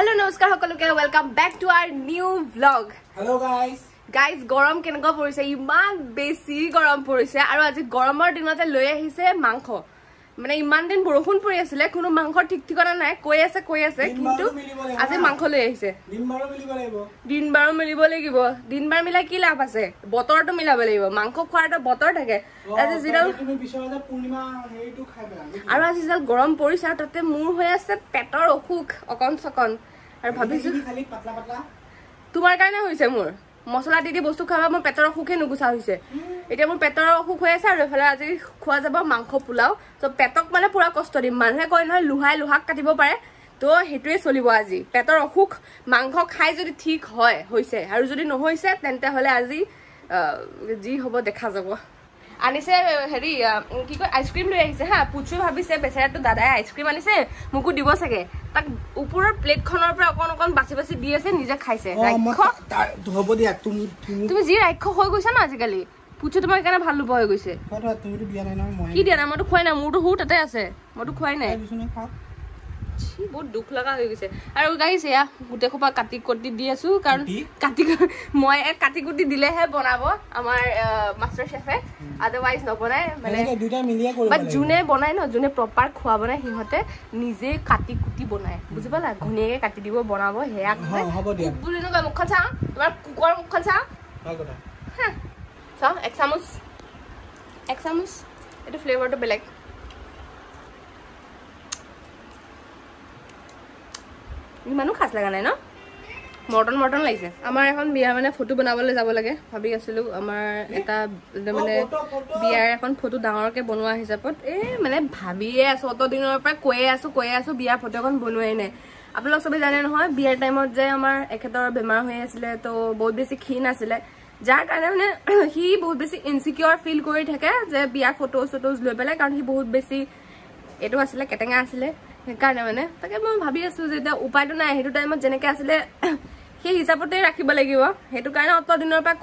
Hello, namaskar সকলোকে welcome back to our new vlog. Hello guys. Guys, গৰম কেনেকুৱা পৰিছে ইমান বেছি গৰম পৰিছে আৰু আজি গৰমৰ দিনতে লৈ আহিছে মাংস মানে ইমান দিন বৰষুণ পৰি আছিল কোনো মাংস ঠিক ঠিকনা নাই কৈ আছে কিন্তু আজি মাংস লৈ আহিছে দিনবাৰো মিলিব লাগিব দিনবাৰ মিলাই কি লাভ আছে বতৰটো মিলাব লাগিব মাংস খোৱাৰটো বতৰ থাকে আজি জিৰাল তুমি বিশ্বনাথ পূৰ্ণিমা হেইটো খাই পেলা আৰু আজি জিৰাল গৰম পৰিছে তাতে মূৰ হৈ আছে পেটৰ অসুখ অকন সকন আৰু ভাবিছো খালি পাতলা পাতলা তোমাৰ কাৰণে হৈছে মোৰ মছলা দি বস্তু খাবা মোৰ পেটৰ অসুখে নুগুছা হৈছে এতিয়া মোৰ পেটৰ অসুখ হৈ আছে আৰু এফালে আজি খোৱা যাব মাংস পোলাও তো পেটক মানে পুৰা কষ্ট দিম মানুহে কয় নহয় লুহাক কাটিব পাৰে তো হেতুৱে চলিব আজি পেটৰ অসুখ মাংস খাই যদি ঠিক হয় হৈছে আৰু যদি নহৈছে তেন্তে হলে আজি যি হ'ব দেখা যাব আনিছে হেৰি কি কয় আইসক্ৰীম লৈ আহিছে হা পুচু ভাবিছে বেচাৰাটো দাদাই আইসক্ৰীম আনিছে মুকু দিব চাগে তাক ওপৰৰ প্লেটখনৰ পৰা অকন বাছি বাছি দি আছে নিজে খাইছে হ'ব দিয়া তুমি যি ৰাক্ষ হৈ গৈছা না আজিকালি পুচু তোমাৰ কাৰণে ভাল লুব হৈ গৈছে তুমিতো দিয়া নাই নহয় মই কি দিয়া নাই মইতো খুৱাই নাই মোৰতো হু তাতে আছে মইতো খুৱাই নাই বহুত দুখ লগা হৈ গৈছে আৰু গাইছ এয়া গুটে খোপা কাটি কুটি দি আছো কাৰণ মই কাটি কুটি দিলেহে বনাব আমাৰ মাষ্টাৰ শেফে আদাৰৱাইজ নবনাই মানে দুটা মিলিয়ে কৰিব বাট জুনে বনাই ন জুনে প্ৰপাৰ খোৱা বনাই হিহতে নিজে কাটি কুটি বনাই বুজি পালা ঘনিয়ে কাটি দিব বনাব হেয়া হ'ব দিয়া বুলি নগা মুখখন চা তোমাৰ কুকুৰ মুখখন চা ভাল কথা চা এক চামুচ এটো ফ্লেভাৰটো বেলেগ ইমানো খাস লাগা নাই ন মটন লাগিছে আমাৰ এখন বিয়া মানে ফটো বনাবলৈ যাব লাগে ভাবি আছিলো আমাৰ এটা মানে বিয়াৰ এখন ফটো ডাঙৰকে বনোৱা হিচাপত মানে ভাবিয়ে আছো অত দিনৰ পৰা কৈয়ে আছো বিয়াৰ ফটো এখন বনোৱাই নাই আপোনালোক সবে জানে নহয় বিয়াৰ টাইমত যে আমাৰ একেতৰ বেমাৰ হৈ আছিল তো বহুত বেছি ক্ষীণ আছিল যাৰ কাৰণে মানে হি বহুত বেছি ইনসিকিউৰ ফিল কৰি থাকে যে বিয়াৰ ফটোজ লৈ পেলাই কাৰণ হি বহুত বেছি এটো আছিল কেটেঙা আছিল সেইকাৰণে মানে তাকে মই ভাবি আছো যে এটা উপায়টো নাই হেতু টাইমত যেনেকে আছিলে সেই হিচাপতে ৰাখিব লাগিব হেতু কাৰণে অত দিনৰ পৰা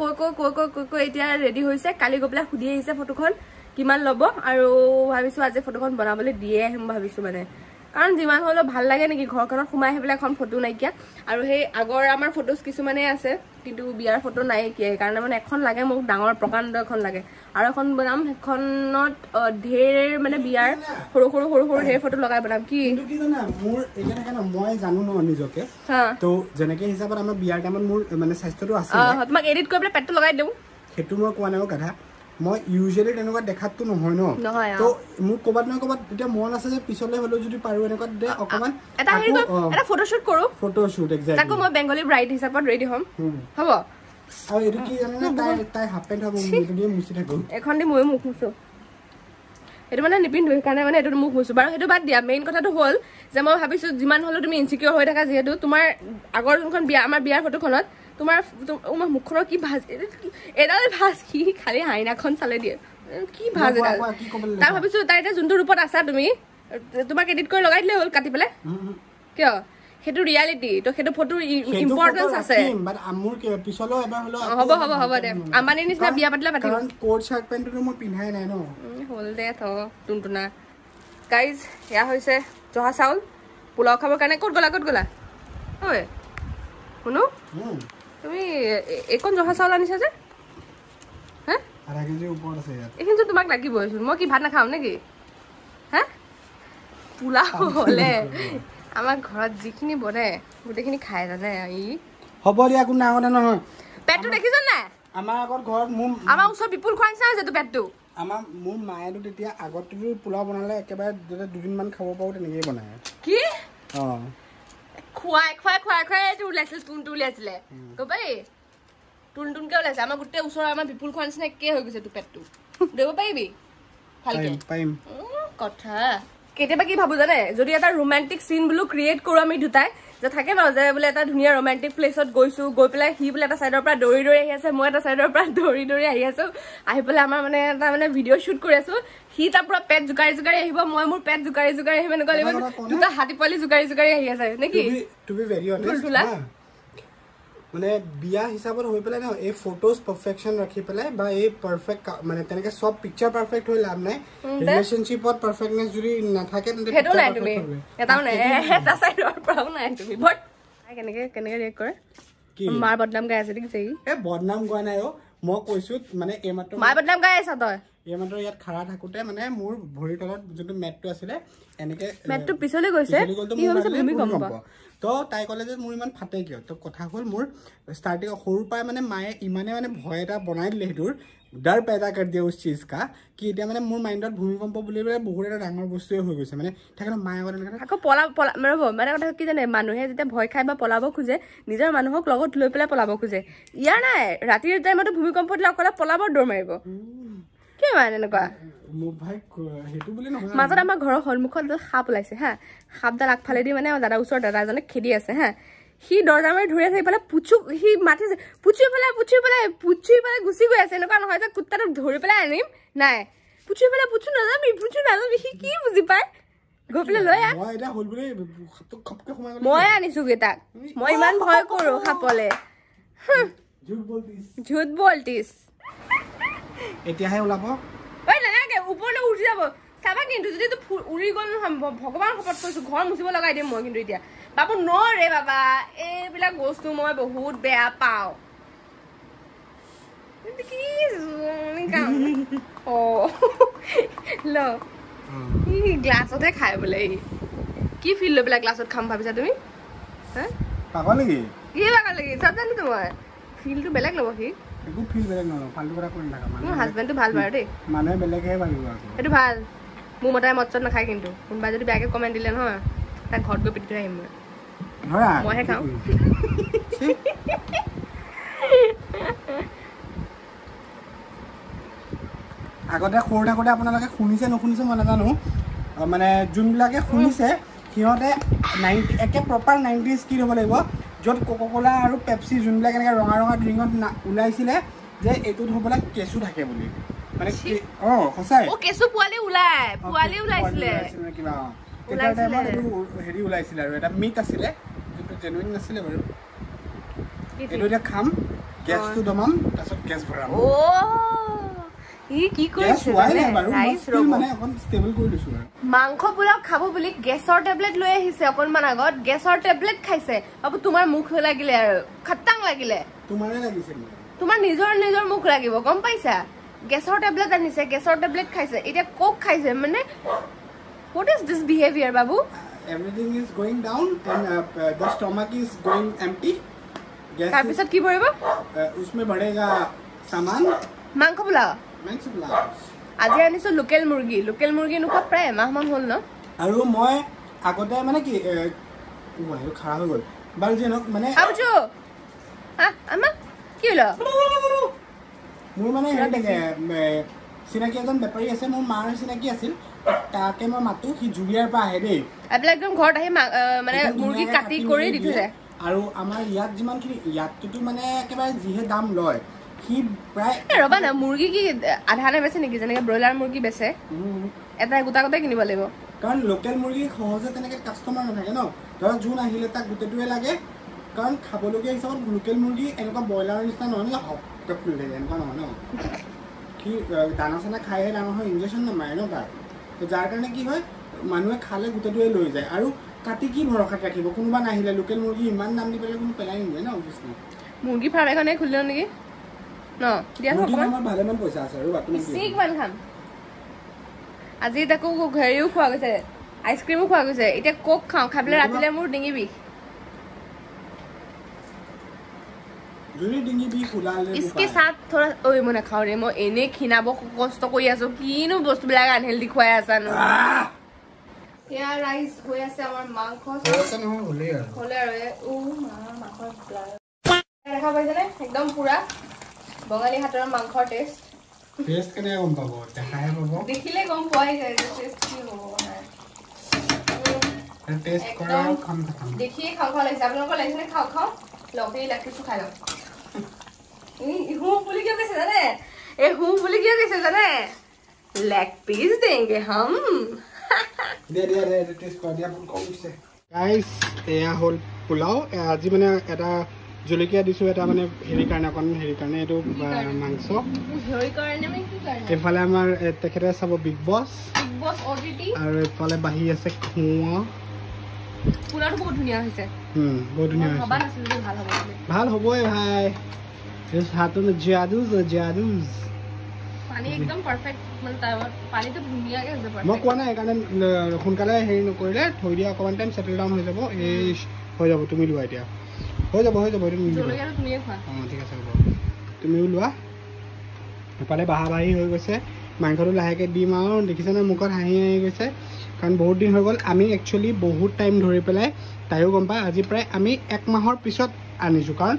কৈ এতিয়া ৰেডি হৈছে কালি গপলা খুদি আহিছে ফটোখন কিমান লব আৰু ভাবিছো আজি ফটোখন বনাবলৈ দিয়ে আহিম ভাবিছো মানে কাৰণ যিমান হলো ভাল লাগে নেকি ঘৰখনত সোমাই হেবলা এখন ফটো নাইকিয়া আৰু সেই আগৰ আমাৰ ফটোজ কিছু মানে আছে কিন্তু বিয়াৰ ফটো নাই কি কাৰণ মানে এখন লাগে মোক ডাঙৰ প্ৰকাণ্ড এখন লাগে আৰু এখন বনাম হেখনত ঢেৰ মানে বিয়াৰ সৰু ঢেৰ ফটো লগাই বনাম কি কিন্তু কি জানা মোৰ এটা থাকে না মই জানো ন নিজকে তো যেনেকে হিচাপত আমাৰ বিয়াৰ টাইমত মোৰ মানে স্বাস্থ্যটো আছে তোমাক এডিট কৰি পেলাই পেটটো লগাই দিওঁ হেতু মই কোৱা নাই কথা মই ইউজুৱেলি তেনেকুৱা দেখাতটো নহয় ন তো মোৰ কবাত নহয় কবাত এটা মন আছে যে পিছলে হলো যদি পাৰো এনেকুৱা দে অকমান এটা ফটোশুট কৰো ফটোশুট এক্স্যাক্টলি তাকো মই বেঙ্গলী ব্ৰাইড হিচাপত ৰেডি হম হ'ব আৰু এটো কি জানা না তাই হাফ পেন্ট হ'ব এটো দিয়ে মুছি থাকো এখন দি মই মুখ মুছো এটো মানে নিপিন্ধু কাৰণে মানে এটো মুখ মুছো বাৰু হেতু বাদ দিয়া মেইন কথাটো হ'ল যে মই ভাবিছো যিমান হলো তুমি ইনসিকিউৰ হৈ থাকা যেহেতু তোমাৰ আগৰ যোনখন বিয়া আমাৰ বিয়াৰ ফটোখনত তোমাৰ মুখখনৰ কি ভাজ এডাল ভাজ কি খালি হাইনাখন চালে দিয়ে কি ভাজ এডাল তাৰ ভাবিছো তাই এটা যোনটো ৰূপত আছা তুমি তোমাক এডিট কৰি লগাই দিলে হ'ল কাটি পেলাই কিয় হেতু ৰিয়ালিটি তো হেতু ফটো ইম্পৰ্টেন্স আছে বাট আমুৰ পিছলো এবাৰ হলো হ'ব দে আম্বানি নিচিনা বিয়া পাতিলে পাতিম কাৰণ কোট শাৰ্ট পেন্টটো মই পিন্ধাই নাই ন হল দে থ টুনটুনা গাইজ ইয়া হৈছে জহা চাউল পোলাও খাবৰ কাৰণে ক'ত গলা ঐ শুনো তুমি একন জহা চাউল আনিছা যে হা আধা কেজি ওপৰত আছে ইয়াত এইখিনি তোমাক লাগিবই মই কি ভাত নাখাম নেকি হা পোলাও হলে আমাৰ ঘৰত যিখিনি বনে গোটেইখিনি খাই জানে ই হ'ব দিয়া কোনো ডাঙৰ কথা নহয় পেটটো দেখিছ নাই আমাৰ আগত ঘৰত আমাৰ ওচৰ বিপুল খুৱাইছে যে পেটটো আমাৰ মোৰ মায়েটো তেতিয়া আগতটো পোলাও বনালে একেবাৰে দুদিনমান খাব পাৰো তেনেকেই বনায় কি খুৱাই এইটো ওলাইছিল টুনটু উলিয়াইছিলে কবাই টুনটুনকে ওলাইছে আমাৰ গোটেই ওচৰৰ আমাৰ বিপুল খোৱা নিচিনা একে হৈ গৈছে তোৰ পেটটো দেব পাৰিবি ভালকে পাৰিম কথা কেতিয়াবা কি ভাবো জানে যদি এটা ৰোমান্টিক সিন বুলো ক্ৰিয়েট কৰো আমি দুটাই যে থাকে ন যে বোলে এটা ধুনীয়া ৰোমান্টিক প্লেছত গৈছো গৈ পেলাই সি বোলে এটা সাইডৰ পৰা দৌৰি আহি আছে মই এটা সাইডৰ পৰা দৌৰি আহি আছো আহি পেলাই আমাৰ মানে এটা মানে ভিডিঅ' শ্বুট কৰি আছো সি তাৰ পৰা পেট জুকাৰি আহিব মই মোৰ পেট জুকাৰি আহিব এনেকুৱা লাগিব দুটা হাতী পোৱালি জুকাৰি আহি আছে নেকি টু বি ভেৰি অনেষ্ট মানে বিয়া হিচাপত হৈ পেলাই ন এই ফটোজ পাৰফেকশন ৰাখি পেলাই বা এই পাৰফেক্ট মানে তেনেকে সব পিকচাৰ পাৰফেক্ট হৈ লাভ নাই ৰিলেশনশিপত পাৰফেক্টনেস যদি নাথাকে তেন্তে হেটো নাই তুমি এটাও নাই এটা সাইডৰ পৰাও নাই তুমি বাট কেনেকে কেনেকে ৰিয়েক্ট কৰে কি মাৰ বদনাম গাই আছে দেখিছে এ বদনাম গোৱা নাই মই কৈছো মানে এইমাত্ৰ মাৰ বদনাম গাই আছ তই এইমাত্ৰ ইয়াত খাৰা থাকোতে মানে মোৰ ভৰিৰ তলত যোনটো মেটটো আছিলে এনেকে মেটটো পিছলৈ গৈছে কি হৈছে ভূমিকম্প তো তাই ক'লে যে মোৰ ইমান ফাটে কিয় তো কথা হ'ল মোৰ ষ্টাৰ্টিং সৰুৰ পৰাই মানে মায়ে ইমানে মানে ভয় এটা বনাই দিলে সেইটোৰ ডৰ পেদা কৰি দিয়ে উস চিজ কা কি এতিয়া মানে মোৰ মাইণ্ডত ভূমিকম্প বুলি পেলাই বহুত এটা ডাঙৰ বস্তুৱে হৈ গৈছে মানে থাকে মায়ে ক'লে আকৌ ৰ'ব মানে কথা কি জানে মানুহে যেতিয়া ভয় খাই বা পলাব খোজে নিজৰ মানুহক লগত লৈ পেলাই পলাব খোজে ইয়াৰ নাই ৰাতিৰ টাইমতো ভূমিকম্প দিলে অকলে পলাব দৌৰ মাৰিব কি মানে এনেকুৱা মাজত আমাৰ ঘৰৰ সন্মুখত এডাল সাপ ওলাইছে হা সাপডাল আগফালেদি মানে দাদা ওচৰৰ দাদা এজনে খেদি আছে হা সি দৰ্জা মাৰি ধৰি আছে ইফালে পুচু সি মাতিছে পুচুই পেলাই গুচি গৈ আছে এনেকুৱা নহয় যে কুত্তাটোক ধৰি পেলাই আনিম নাই পুচুই পেলাই পুচু নাযাবি সি কি বুজি পায় গৈ পেলাই লৈ আহ মই আনিছো তাক মই ইমান ভয় কৰো সাপলে ঝুট বলতিস এতিয়াহে ওলাব ঐ নালাগে ওপৰলৈ উঠি যাব চাবা কিন্তু যদি উৰি গ'ল নহয় ভগৱান শপত কৈছো ঘৰ মুচিব লগাই দিম মই কিন্তু এতিয়া বাবু নৰে বাবা এইবিলাক বস্তু মই বহুত বেয়া পাওঁ কি গ্লাছতে খাই বোলে কি ফিল লৈ পেলাই গ্লাছত খাম ভাবিছা তুমি পাগল নেকি কি পাগল নেকি চব জানো তোমাৰ ফিলটো বেলেগ ল'ব সি একো ফিল বেলেগ নহয় ফাল্টু কথা কৈ নাথাকা মোৰ হাজবেণ্ডটো ভাল বাৰু দেই মানুহে বেলেগহে ভাবিব সেইটো ভাল মোৰ মতে মদ চদ নাখায় কিন্তু কোনোবাই যদি বেয়াকে কমেণ্ট দিলে নহয় তাক ঘৰত গৈ পিটি থৈ আহিম মইহে খাওঁ আগতে সৰু থাকোঁতে আপোনালোকে শুনিছে নুশুনিছে মই নাজানো মানে যোনবিলাকে শুনিছে সিহঁতে একে প্ৰপাৰ 90s কিড হ'ব লাগিব য'ত কোকাকোলা আৰু পেপচি যোনবিলাক এনেকৈ ৰঙা ৰঙা ড্ৰিংকত ওলাইছিলে যে এইটোত হ'বলৈ কেঁচু থাকে বুলি মানে সঁচাই কেঁচু পোৱালি ওলাইছিলে কিবা তেতিয়া টাইমত এইটো হেৰি ওলাইছিলে আৰু এটা মিট আছিলে যোনটো জেনুইন নাছিলে বাৰু এইটো এতিয়া খাম গেছটো দমাম তাৰপিছত গেছ ভৰাম মাংস পোলাও খাব বুলি গেছৰ টেবলেট লৈ আহিছে অকণমান আগত গেছৰ টেবলেট খাইছে বাবু তোমাৰ মুখ লাগিলে আৰু খাটাং লাগিলে তোমাৰ নিজৰ মুখ লাগিব গম পাইছা গেছৰ টেবলেট আনিছে গেছৰ টেবলেট খাইছে এতিয়া কোক খাইছে মানে what is this behavior babu everything is going down and the stomach is going empty tar pisot ki boribo usme badhega saman mangkho pulao আজি আনিছো লোকেল মুৰ্গী নুখা প্ৰায় মাহমান হ'ল ন আৰু মই আগতে মানে কি ওৱাইটো খাৰা হৈ গ'ল বাৰু যেনক মানে আবজু আমা কি হলো মোৰ মানে চিনাকি এজন বেপাৰী আছে মোৰ মাৰ চিনাকি আছিল তাকে মই মাতো সি জুৰিয়াৰ পৰা আহে দেই এইবিলাক একদম ঘৰত আহি মানে মুৰ্গী কাটি কৰি দি থৈছে আৰু আমাৰ ইয়াত যিমানখিনি ইয়াততো মানে একেবাৰে যিহে দাম লয় সি প্ৰায় ৰবা না মুৰ্গী কি আধা নে বেছে নেকি যেনেকে ব্ৰইলাৰ মুৰ্গী বেছে এটা গোটা কিনিব লাগিব কাৰণ লোকেল মুৰ্গী সহজে তেনেকে কাষ্টমাৰ নাথাকে ন ধৰক যোন আহিলে তাক গোটেইটোৱে লাগে কাৰণ খাবলগীয়া হিচাপত লোকেল মুৰ্গী এনেকুৱা ব্ৰইলাৰৰ নিচিনা নহয় ন হপকে ফুলি থাকে এনেকুৱা নহয় ন কি দানা চানা খাইহে ডাঙৰ হয় ইনজেকশ্যন নামাৰে ন তাৰ তো যাৰ কাৰণে কি হয় মানুহে খালে গোটেইটোৱে লৈ যায় আৰু কাটি কি ভৰসাত ৰাখিব কোনোবা নাহিলে লোকেল মুৰ্গী ইমান দাম দি পেলাই কোনো পেলাই নিদিয়ে ন অৱশ্যে মুৰ্গী ফাৰ্ম এখনে খুলিল নেকি ন দিয়া আমাৰ ভালেমান পইচা আছে আৰু কিমান খাম আজি তাকো হেৰিও খোৱা গৈছে আইচক্ৰীমো খোৱা গৈছে এতিয়া কোক খাওঁ খাই পেলাই ৰাতিলে মোৰ ডিঙি বিষ इसके साथ थोड़ा ओए मने खाओ रे মই এনে খিনাব কষ্ট কৰি আছো কিনো বস্তুবিলাক আনহেলদি খুৱাই আছা ন ইয়া ৰাইস হৈ আছে আমাৰ মাংস হলে আৰু ও মাংস দেখা পাইছানে একদম পুৰা বঙালী হাতৰ মাংসৰ টেষ্ট কেনে গম পাব দেখাহে পাব দেখিলে গম পোৱাই যায় যে টেষ্ট কি হ'ব না টেষ্ট কৰা খাম দেখি খাও লাগিছে আপোনালোকৰ লাগিছে খাও লগতে লাকিছো খাই লও हूँ बोली क्यों कैसे जाने हूँ बोली क्यों कैसे जाने लेग पीस देंगे हम दे टेस्ट कर दिया अपन कौन से गाइस एया होल पुलाव আজি মানে এটা জলকীয়া দিছো এটা মানে হেৰি কাৰণে এটো মাংস হেৰি কাৰণে মানে কি কাৰণে এফালে আমাৰ তেখেতে চাব বিগ বছ OTT আৰু এফালে বাহি আছে খুৱা পোলাওটো বহুত ধুনীয়া হৈছে বহুত ধুনীয়া হৈছে ভাবা নাছিলো যে ভাল হ'ব বুলি ভাল হ'বই ভাই এই হাতত জাদু পানী একদম পাৰফেক্ট মানে পানীটো ধুনীয়াকৈ হৈছে মই কোৱা নাই সেইকাৰণে সোনকালে হেৰি নকৰিলে থৈ দিয়া অকণমান টাইম ছেটেল ডাউন হৈ যাব এই হৈ যাব তুমি লোৱা এতিয়া হৈ যাব এইটো তুমিয়ে খোৱা অঁ ঠিক আছে হ'ব তুমিও লোৱা এফালে বাঢ়ি হৈ গৈছে মাংসটো লাহেকৈ দিম আৰু দেখিছে নহয় মুখত হাঁহি গৈছে কাৰণ বহুত দিন হৈ গ'ল আমি একচুৱেলি বহুত টাইম ধৰি পেলাই তাইও গম পায় আজি প্ৰায় আমি 1 মাহৰ পিছত আনিছোঁ কাৰণ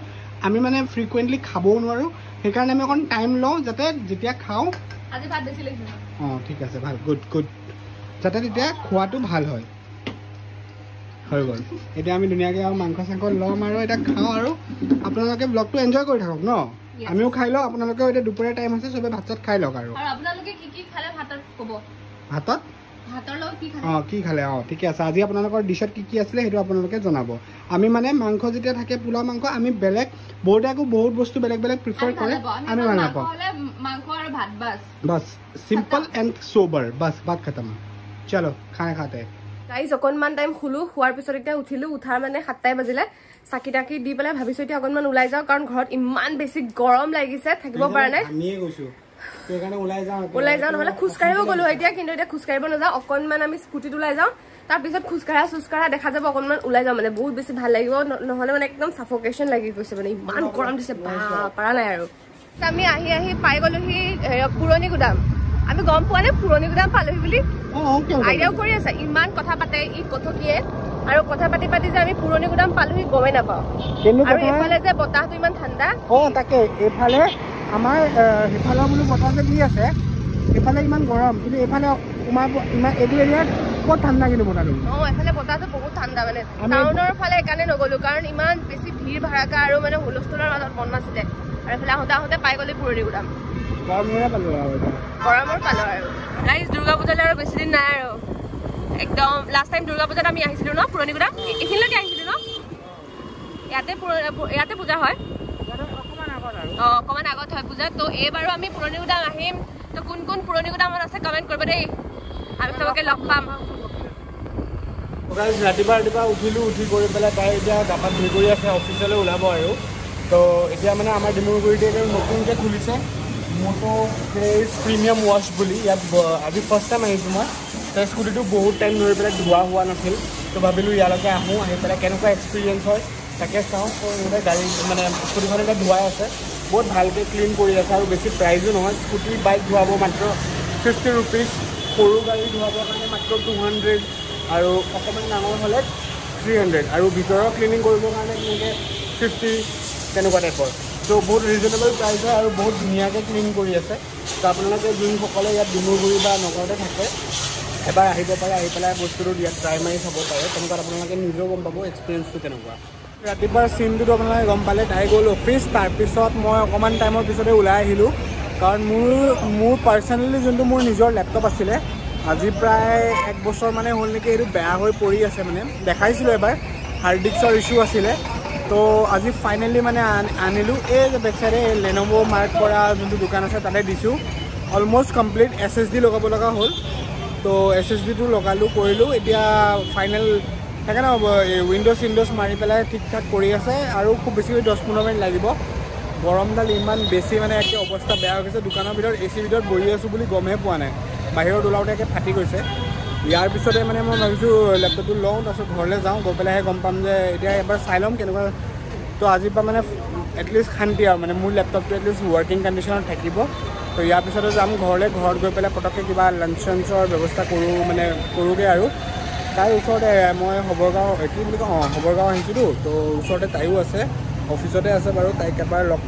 আমি মানে ফ্ৰিকুৱেণ্টলি খাবও নোৱাৰোঁ সেইকাৰণে আমি অকণ টাইম লওঁ যাতে যেতিয়া খাওঁ আজি ভাত বেছি লাগিছে অঁ ঠিক আছে ভাল গুড যাতে তেতিয়া খোৱাটো ভাল হয় হৈ গ'ল এতিয়া আমি ধুনীয়াকৈ আৰু মাংস চাংস ল'ম আৰু এতিয়া খাওঁ আৰু আপোনালোকে ব্লগটো এনজয় কৰি থাকক ন আমিও খাই লওঁ আপোনালোকেও এতিয়া দুপৰীয়া টাইম আছে চবে ভাত চাত খাই লওক আৰু আপোনালোকে কি খালে ভাতত ক'ব ভাতত ভাতৰ লগত কি খালে কি খালে ঠিকে আছে আজি আপোনালোকৰ ডিছত কি আছিলে সেইটো আপোনালোকে জনাব আমি মানে মাংস যেতিয়া থাকে পোলাও মাংস আমি বেলেগ বহুতে আকৌ বহুত বস্তু বেলেগ প্ৰিফাৰ কৰে আমি ভাল নাপাওঁ মাংস আৰু ভাত বাছ চিম্পল এণ্ড সোবৰ বাছ বাত খতম চলো খানা খাতে গাইজ অকণমান টাইম শুলো শোৱাৰ পিছত এতিয়া উঠিলো উঠাৰ মানে 7টাই বাজিলে চাকি টাকি দি পেলাই ভাবিছো এতিয়া অকণমান ওলাই যাওঁ কাৰণ ঘৰত ইমান বেছি গৰম লাগিছে থাকিব পৰা নাই ওলাই যাওঁ নহ'লে খোজকাঢ়িব গ'লো এতিয়া কিন্তু এতিয়া খোজকাঢ়িব নাযাওঁ অকণমান আমি স্কুটিত ওলাই যাওঁ তাৰপিছত খোজকাঢ়া দেখা যাব অকণমান ওলাই যাওঁ মানে বহুত বেছি ভাল লাগিব নহ'লে মানে একদম চাফকেশ্যন লাগি গৈছে মানে ইমান গৰম দিছে পৰা নাই আৰু আমি আহি পাই গ'লোহি পুৰণি গুদাম আমি গম পোৱা নাই পুৰণি গুদাম পালোহি বুলি আইডিয়াও কৰি আছে ইমান কথা পাতে ই কথকিয়ে আৰু কথা পাতি যে আমি পুৰণি গুদাম পালোহি গমেই নাপাওঁ আৰু এইফালে যে বতাহটো ইমান ঠাণ্ডা তাকে এইফালে আমাৰ সেইফালৰ বোলো বতাহ যে দি আছে এইফালে ইমান গৰম কিন্তু এইফালে ইমান এইটো এৰিয়াত বহুত ঠাণ্ডা কিন্তু বতাহটো এইফালে বতাহটো বহুত ঠাণ্ডা মানে টাউনৰ ফালে সেইকাৰণে নগ'লো কাৰণ ইমান বেছি ভিৰ ভাড়াকা আৰু মানে হুলস্থুলৰ মাজত মন নাছিলে আৰু এইফালে আহোঁতে পাই গ'লো পুৰণি গুদাম গৰমৰ পালো আৰু গাইজ দুৰ্গা পূজালৈ আৰু বেছি দিন নাই আৰু একদম লাষ্ট টাইম দুৰ্গা পূজাত আমি আহিছিলোঁ ন পুৰণি গুদাম এইখিনিলৈকে আহিছিলোঁ ন ইয়াতে পূজা হয় অকণমান আগত হয় পূজা তো এইবাৰো আমি পুৰণি গুদাম আহিম তো কোন পুৰণি গুদামত আছে কমেণ্ট কৰিব দেই আমি চবকে লগ পাম ৰাতিপুৱা উঠিলোঁ উঠি কৰি পেলাই তাই এতিয়া গা-পা ধুই কৰি আছে অফিচলৈ ওলাব আৰু তো এতিয়া মানে আমাৰ ডিমৰুগুৰিতে নতুনকৈ খুলিছে মটো ফেচ প্ৰিমিয়াম ৱাছ বুলি ইয়াত আজি ফাৰ্ষ্ট টাইম আহিছোঁ মই তাৰ স্কুটিটো বহুত টাইম ধৰি পেলাই ধোৱা হোৱা নাছিল তো ভাবিলোঁ ইয়ালৈকে আহোঁ আহি পেলাই কেনেকুৱা এক্সপিৰিয়েঞ্চ হয় তাকে চাওঁ তো ইহঁতে গাড়ী মানে স্কুটিখন এতিয়া ধোৱাই আছে বহুত ভালকৈ ক্লিন কৰি আছে আৰু বেছি প্ৰাইজো নহয় স্কুটি বাইক ধোৱাব মাত্ৰ 50 ৰুপিজ সৰু গাড়ী ধোৱাবৰ কাৰণে মাত্ৰ 200 আৰু অকণমান ডাঙৰ হ'লে 300 আৰু ভিতৰৰ ক্লিনিং কৰিবৰ কাৰণে তেনেকৈ 50 তেনেকুৱা টাইপৰ তো বহুত ৰিজনেবল প্ৰাইচ হয় আৰু বহুত ধুনীয়াকৈ ক্লিন কৰি আছে তো আপোনালোকে যোনসকলে ইয়াত ডিমৰুগুৰি বা নগৰতে থাকে এবাৰ আহিব পাৰে আহি পেলাই বস্তুটো ইয়াত ট্ৰাই মাৰি চাব পাৰে তেনেকুৱাত আপোনালোকে নিজেও গম পাব এক্সপিৰিয়েঞ্চটো কেনেকুৱা ৰাতিপুৱাৰ চিনটোতো আপোনালোকে গম পালে তাই গ'ল অফিচ তাৰপিছত মই অকণমান টাইমৰ পিছতে ওলাই আহিলোঁ কাৰণ মোৰ পাৰ্চনেলি যোনটো মোৰ নিজৰ লেপটপ আছিলে আজি প্ৰায় 1 বছৰ মানে হ'ল নেকি এইটো বেয়া হৈ পৰি আছে মানে দেখাইছিলোঁ এবাৰ হাৰ্ড ডিস্কৰ ইছ্যু আছিলে তো আজি ফাইনেলি মানে আনিলোঁ এই যে বেক চাইডে লেন'ভ' মাৰ্ক কৰা যোনটো দোকান আছে তাতে দিছোঁ অলমষ্ট কমপ্লিট SSD লগাব লগা হ'ল তো SSDটো লগালোঁ কৰিলোঁ এতিয়া ফাইনেল সেইকাৰণে উইণ্ড'জ মাৰি পেলাই ঠিক ঠাক কৰি আছে আৰু খুব বেছি 10-15 মিনিট লাগিব গৰমডাল ইমান বেছি মানে একে অৱস্থা বেয়া হৈ গৈছে দোকানৰ ভিতৰত AC ভিতৰত বহি আছোঁ বুলি গমেই পোৱা নাই বাহিৰত ওলাওঁতে একে ফাটি গৈছে ইয়াৰ পিছতে মানে মই ভাবিছোঁ লেপটপটো লওঁ তাৰপিছত ঘৰলৈ যাওঁ গৈ পেলাইহে গম পাম যে এতিয়া এবাৰ চাই ল'ম কেনেকুৱা তো আজিৰ পৰা মানে এটলিষ্ট শান্তি আৰু মানে মোৰ লেপটপটো এটলিষ্ট ৱৰ্কিং কণ্ডিশ্যনত থাকিব তো ইয়াৰ পিছতে যাম ঘৰত গৈ পেলাই পটককৈ কিবা লাঞ্চ চাঞ্চৰ ব্যৱস্থা কৰোঁগৈ আৰু তাইৰ ওচৰতে মই সবৰগাঁও কি বুলি কওঁ সবৰগাঁও আহিছিলোঁ তো ওচৰতে তাইও আছে অফিচতে আছে বাৰু তাইক এবাৰ লগ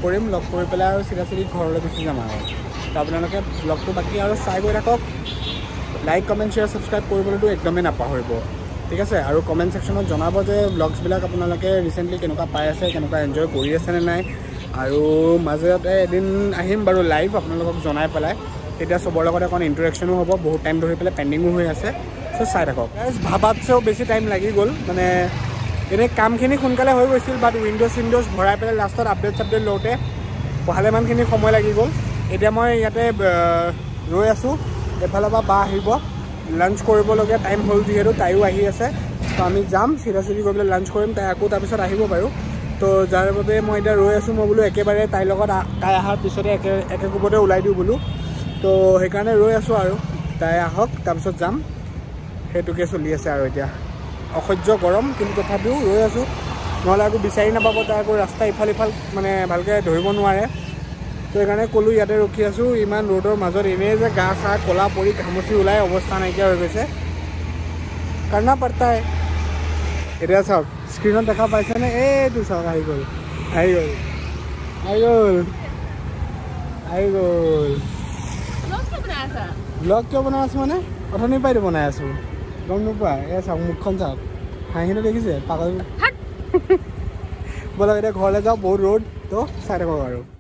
কৰি পেলাই আৰু চিধা ঘৰলৈ গুচি যাম আৰু তো আপোনালোকে ব্লগটো বাকী আৰু চাই গৈ থাকক লাইক কমেণ্ট শ্বেয়াৰ ছাবস্ক্ৰাইব কৰিবলৈতো একদমেই নাপাহৰিব ঠিক আছে আৰু কমেণ্ট ছেকশ্যনত জনাব যে ব্লগছবিলাক আপোনালোকে ৰিচেণ্টলি কেনেকুৱা পাই আছে কেনেকুৱা এনজয় কৰি আছেনে নাই আৰু মাজতে এদিন আহিম বাৰু লাইভ আপোনালোকক জনাই পেলাই তেতিয়া চবৰ লগত অকণ ইণ্টাৰেকশ্যনো হ'ব বহুত টাইম ধৰি পেলাই পেণ্ডিঙো হৈ আছে চ' চাই থাকক ভাবাতছেও বেছি টাইম লাগি গ'ল মানে এনেই কামখিনি সোনকালে হৈ গৈছিল বাট উইণ্ড'জ ভৰাই পেলাই লাষ্টত আপডেট লওঁতে ভালেমানখিনি সময় লাগি গ'ল এতিয়া মই ইয়াতে ৰৈ আছোঁ এফালৰ পৰা বা আহিব লাঞ্চ কৰিবলগীয়া টাইম হ'ল যিহেতু তাইও আহি আছে তো আমি যাম চিধা চিধি গৈ পেলাই লাঞ্চ কৰিম তাই আকৌ তাৰপিছত আহিব পাৰোঁ তো যাৰ বাবে মই এতিয়া ৰৈ আছোঁ মই বোলো একেবাৰে তাইৰ লগত তাই অহাৰ পিছতে একে কোবতে ওলাই দিওঁ বোলো তো সেইকাৰণে ৰৈ আছোঁ আৰু তাই আহক তাৰপিছত যাম সেইটোকে চলি আছে আৰু এতিয়া অসহ্য গৰম কিন্তু তথাপিও ৰৈ আছোঁ নহ'লে আকৌ বিচাৰি নাপাব তাই আকৌ ৰাস্তা ইফাল মানে ভালকৈ ধৰিব নোৱাৰে তো সেইকাৰণে ক'লোঁ ইয়াতে ৰখি আছোঁ ইমান ৰ'দৰ মাজত এনেই যে গা চা ক'লা পৰি ঘামচি ওলাই অৱস্থা নাইকিয়া হৈ গৈছে কৰনা পৰ্তাই এতিয়া চাওক স্ক্ৰীণত দেখা পাইছেনে এইটো চাওক আহি গ'ল ব্লগ কিয় বনাই আছোঁ মানে অথনিৰ পৰাই বনাই আছোঁ গম নোপোৱা এয়া চাওক মুখখন চাওক হাঁহিটো দেখিছে পাগল ব'লক এতিয়া ঘৰলৈ যাওঁ বহুত ৰ'দ তো চাই থাকক আৰু